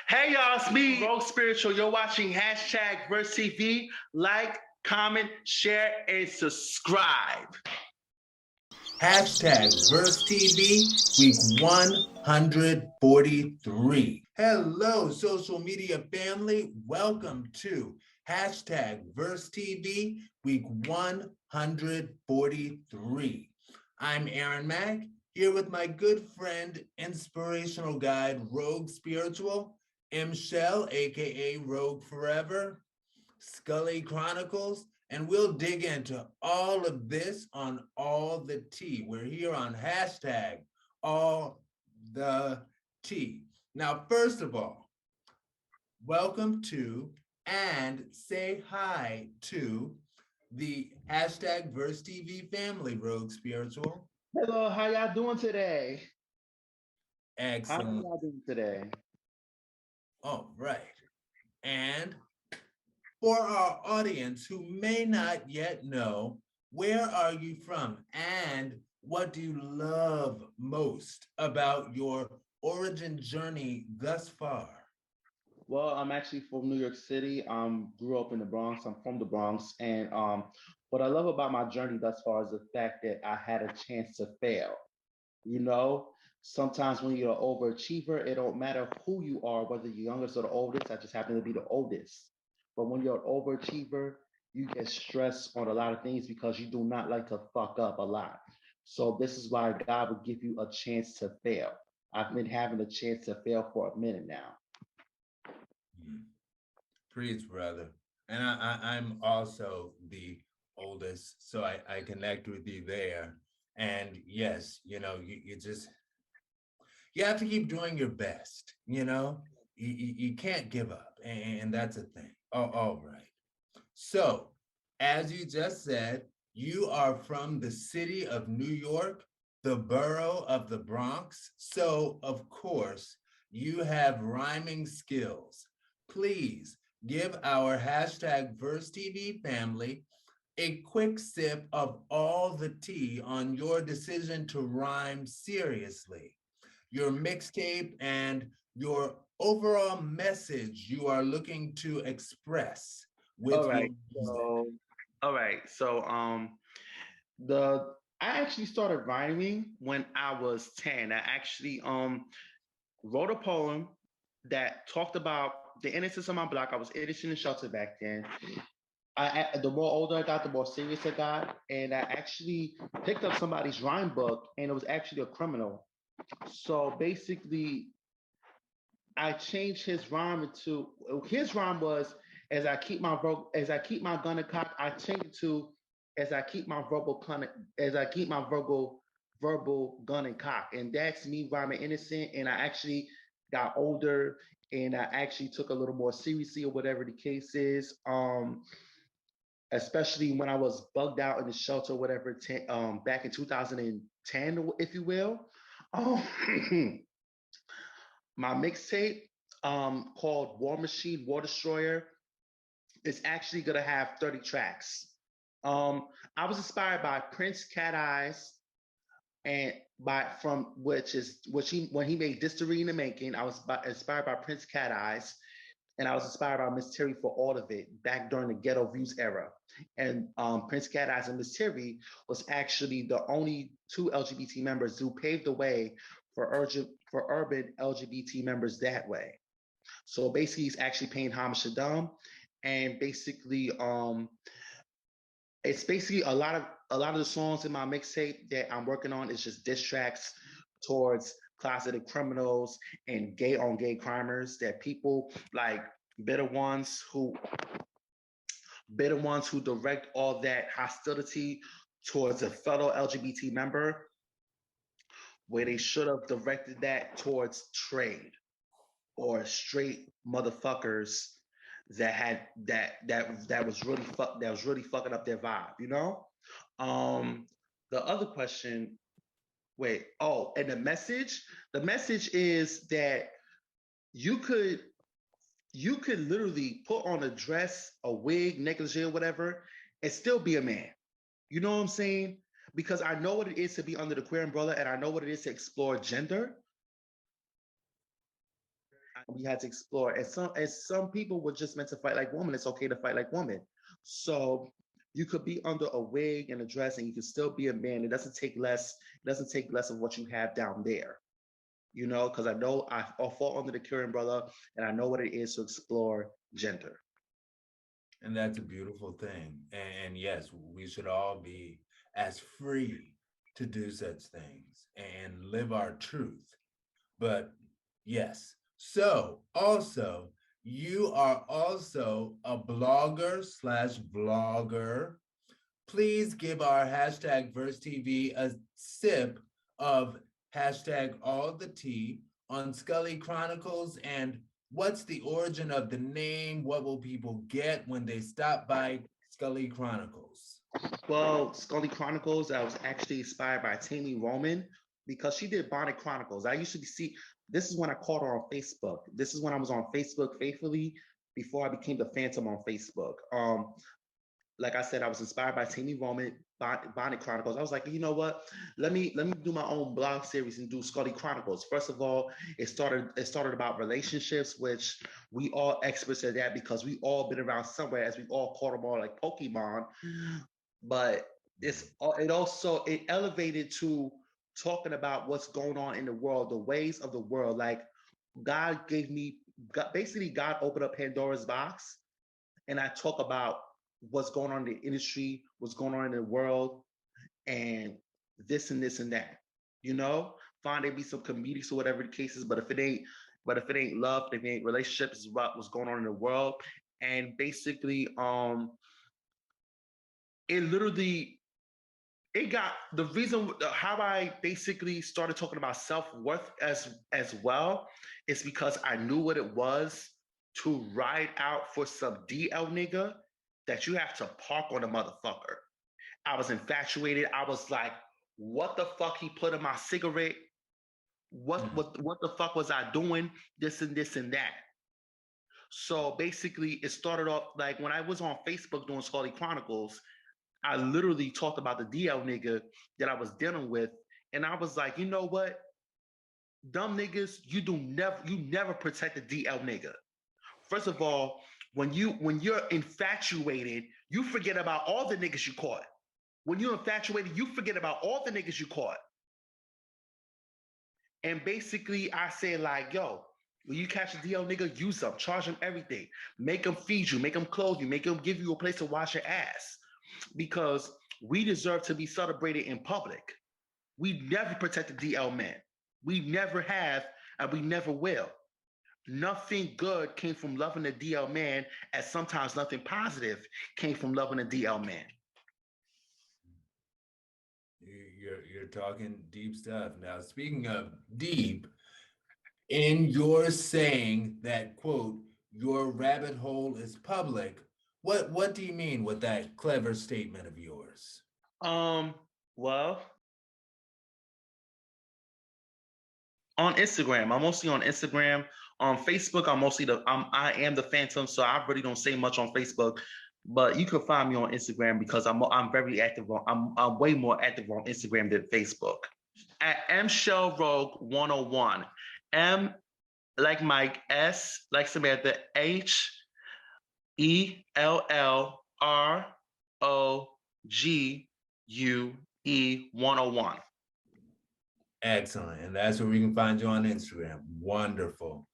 Hey y'all, it's me, Rogue Spiritual. You're watching hashtag Verse TV. Like, comment, share, and subscribe. Hashtag Verse TV, week 143. Hello, social media family. Welcome to hashtag Verse TV, week 143. I'm Aaron Mack, here with my good friend, inspirational guide, Rogue Spiritual, M. Shell, aka Rogue Forever, Scully Chronicles, and we'll dig into all of this on All the Tea. We're here on hashtag All the Tea. Now, first of all, welcome to and say hi to the hashtag Verse TV family, Rogue Spiritual. Hello, how y'all doing today? How Excellent. y'all doing today? All right. And for our audience who may not yet know, where are you from and what do you love most about your origin journey thus far? Well, I'm actually from New York City. Grew up in the Bronx. I'm from the Bronx, and what I love about my journey thus far is the fact that I had a chance to fail. You know, sometimes when you're an overachiever, it don't matter who you are, whether you're youngest or the oldest. I just happen to be the oldest. But when you're an overachiever, you get stressed on a lot of things because you do not like to fuck up a lot. So this is why God will give you a chance to fail. I've been having a chance to fail for a minute now. Hmm. Preach, brother. And I'm also the oldest, so I connect with you there. And yes, you just you have to keep doing your best, you can't give up, and that's a thing. Oh, all right. So, as you just said, you are from the city of New York, the borough of the Bronx. So, of course, you have rhyming skills. Please give our hashtag Verse TV family a quick sip of all the tea on your decision to rhyme seriously, your mixtape, and your overall message you are looking to express All with your right. music. So the I actually started rhyming when I was 10. I actually wrote a poem that talked about the innocence of my block. I was innocent and sheltered back then. The more older I got, the more serious I got, and I actually picked up somebody's rhyme book, and it was actually a criminal. So basically, I changed his rhyme was as I keep my gun and cock. I changed it to as I keep my as I keep my verbal gun and cock, and that's me rhyming innocent. And I actually got older, and I actually took a little more seriously, or whatever the case is. Especially when I was bugged out in the shelter, whatever, back in 2010, if you will. Um, my mixtape, called War Machine, War Destroyer, is actually gonna have 30 tracks. Um, I was inspired by Prince Cat Eyes, and by from which he when he made Distory in the Making. Inspired by Prince Cat Eyes, and I was inspired by Miss Terry for all of it back during the Ghetto Views era. And Prince Cat Eyes and Miss Terry was actually the only two LGBT members who paved the way for urban LGBT members that way. So basically, he's actually paying homage to them, and basically, it's basically a lot of the songs in my mixtape that I'm working on is just diss tracks towards closeted criminals and gay on gay crimers that people like bitter ones who direct all that hostility towards a fellow LGBT member, where they should have directed that towards trade or straight motherfuckers that had that was really fucking up their vibe, you know? Um the other question, wait, oh, and the message is that you could you could literally put on a dress, a wig, negligee, or whatever, and still be a man. You know what I'm saying? Because I know what it is to be under the queer umbrella, and I know what it is to explore gender. We had to explore. And some people were just meant to fight like women. It's okay to fight like women. So you could be under a wig and a dress and you can still be a man. It doesn't take less of what you have down there. Because I know I fall under the Kieran brother and I know what it is to explore gender. And that's a beautiful thing. And yes, we should all be as free to do such things and live our truth. But yes, so also, you are also a blogger slash vlogger. Please give our hashtag Verse TV a sip of hashtag all the tea on Scully Chronicles, and what's the origin of the name? What will people get when they stop by Scully Chronicles? Well, Scully Chronicles, I was actually inspired by Tammy Roman because she did Bonnet Chronicles. I used to see, this is when I caught her on Facebook. This is when I was on Facebook faithfully before I became the Phantom on Facebook. Like I said, I was inspired by Tammy Roman, Bonnet Chronicles. I was like, you know what? Let me do my own blog series and do Scully Chronicles. First of all, it started about relationships, which we all experts at that because we all been around somewhere, as we all caught them all like Pokemon. But it elevated to talking about what's going on in the world, the ways of the world. Like basically God opened up Pandora's box, and I talk about what's going on in the industry, what's going on in the world, and this and this and that. Fine, there be some comedics or whatever the case is, but if it ain't love, if it ain't relationships, it's about what's going on in the world. And basically, it literally it got the reason how I basically started talking about self-worth as well is because I knew what it was to ride out for some DL nigga that you have to park on a motherfucker. I was infatuated. I was like, what the fuck he put in my cigarette? What the fuck was I doing? This and this and that. So basically it started off like when I was on Facebook doing Scully Chronicles, I literally talked about the DL nigga that I was dealing with. And I was like, you know what? Dumb niggas, you never protect the DL nigga. First of all, when you're infatuated, you forget about all the niggas you caught. When you're infatuated, you forget about all the niggas you caught. And basically, I say like, yo, when you catch a DL nigga, use them, charge them everything, make them feed you, make them clothe you, make them give you a place to wash your ass, because we deserve to be celebrated in public. We never protect the DL man. We never have, and we never will. Nothing good came from loving the DL man, as sometimes nothing positive came from loving the DL man. You're talking deep stuff. Now, speaking of deep, in your saying that, quote, your rabbit hole is public, what do you mean with that clever statement of yours? Well, on Instagram, I'm mostly on Instagram. On Facebook, I am the Phantom, so I really don't say much on Facebook. But you can find me on Instagram because I'm very active I'm way more active on Instagram than Facebook. At M Shell Rogue 101. M like Mike, S like Samantha, HELLROGUE 101. Excellent. And that's where we can find you on Instagram. Wonderful.